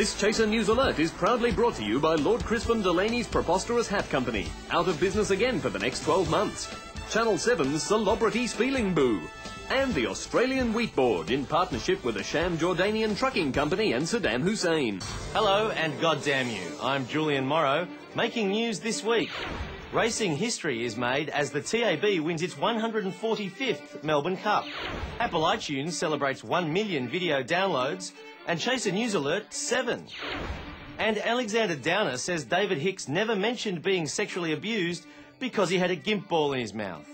This Chaser News Alert is proudly brought to you by Lord Crispin Delaney's Preposterous Hat Company. Out of business again for the next 12 months. Channel 7's Celebrity Spieling Boo. And the Australian Wheat Board in partnership with the Sham Jordanian Trucking Company and Saddam Hussein. Hello and goddamn you. I'm Julian Morrow, making news this week. Racing history is made as the TAB wins its 145th Melbourne Cup. Apple iTunes celebrates 1 million video downloads and Chaser News Alert 7. And Alexander Downer says David Hicks never mentioned being sexually abused because he had a gimp ball in his mouth.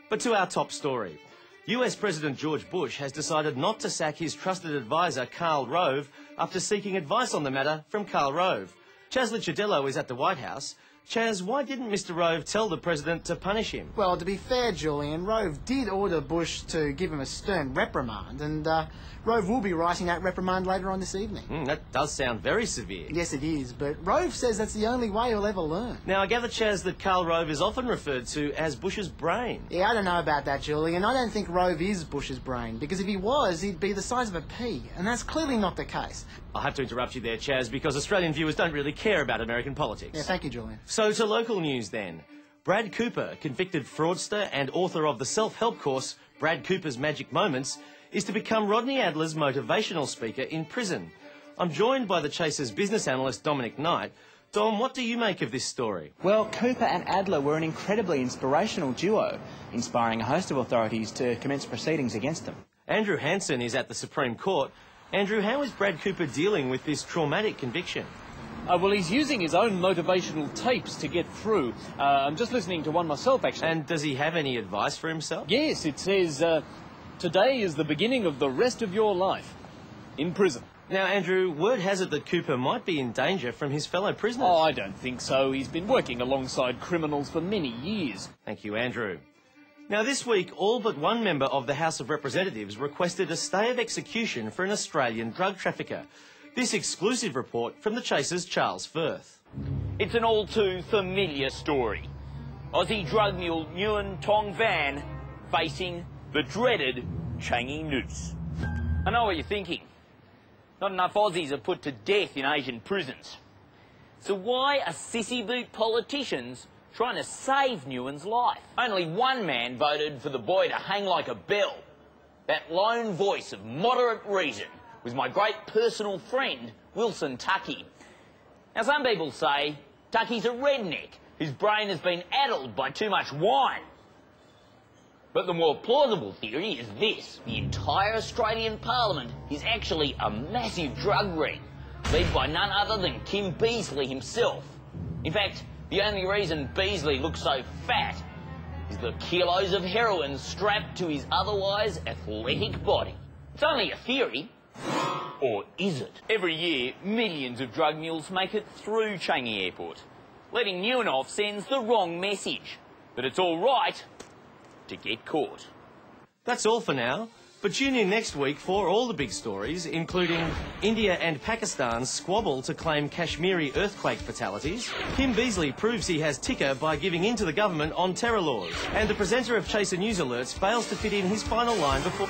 But to our top story. US President George Bush has decided not to sack his trusted advisor Karl Rove after seeking advice on the matter from Karl Rove. Chaz Licciardello is at the White House. Chaz, why didn't Mr Rove tell the President to punish him? Well, to be fair, Julian, Rove did order Bush to give him a stern reprimand, and Rove will be writing that reprimand later on this evening. That does sound very severe. Yes, it is, but Rove says that's the only way he'll ever learn. Now, I gather, Chaz, that Karl Rove is often referred to as Bush's brain. Yeah, I don't know about that, Julian. I don't think Rove is Bush's brain, because if he was, he'd be the size of a pea, and that's clearly not the case. I'll have to interrupt you there, Chaz, because Australian viewers don't really care about American politics. Yeah, thank you, Julian. So to local news then. Brad Cooper, convicted fraudster and author of the self-help course Brad Cooper's Magic Moments, is to become Rodney Adler's motivational speaker in prison. I'm joined by the Chaser's business analyst Dominic Knight. Dom, what do you make of this story? Well, Cooper and Adler were an incredibly inspirational duo, inspiring a host of authorities to commence proceedings against them. Andrew Hansen is at the Supreme Court. Andrew, how is Brad Cooper dealing with this traumatic conviction? Well, he's using his own motivational tapes to get through. I'm just listening to one myself, actually. And does he have any advice for himself? Yes, it says, today is the beginning of the rest of your life in prison. Now, Andrew, word has it that Cooper might be in danger from his fellow prisoners. Oh, I don't think so. He's been working alongside criminals for many years. Thank you, Andrew. Now, this week, all but one member of the House of Representatives requested a stay of execution for an Australian drug trafficker. This exclusive report from the Chaser's Charles Firth. It's an all too familiar story. Aussie drug mule Nguyen Tong Van facing the dreaded Changi noose. I know what you're thinking. Not enough Aussies are put to death in Asian prisons. So why are sissy boot politicians trying to save Nguyen's life? Only one man voted for the boy to hang like a bell. That lone voice of moderate reason was my great personal friend, Wilson Tuckey. Now, some people say Tuckey's a redneck whose brain has been addled by too much wine. But the more plausible theory is this. The entire Australian Parliament is actually a massive drug ring, led by none other than Kim Beazley himself. In fact, the only reason Beazley looks so fat is the kilos of heroin strapped to his otherwise athletic body. It's only a theory. Or is it? Every year, millions of drug mules make it through Changi Airport. Letting Nguyen off sends the wrong message, that it's all right to get caught. That's all for now, but tune in next week for all the big stories, including India and Pakistan's squabble to claim Kashmiri earthquake fatalities, Kim Beazley proves he has ticker by giving in to the government on terror laws, and the presenter of Chaser News Alerts fails to fit in his final line before...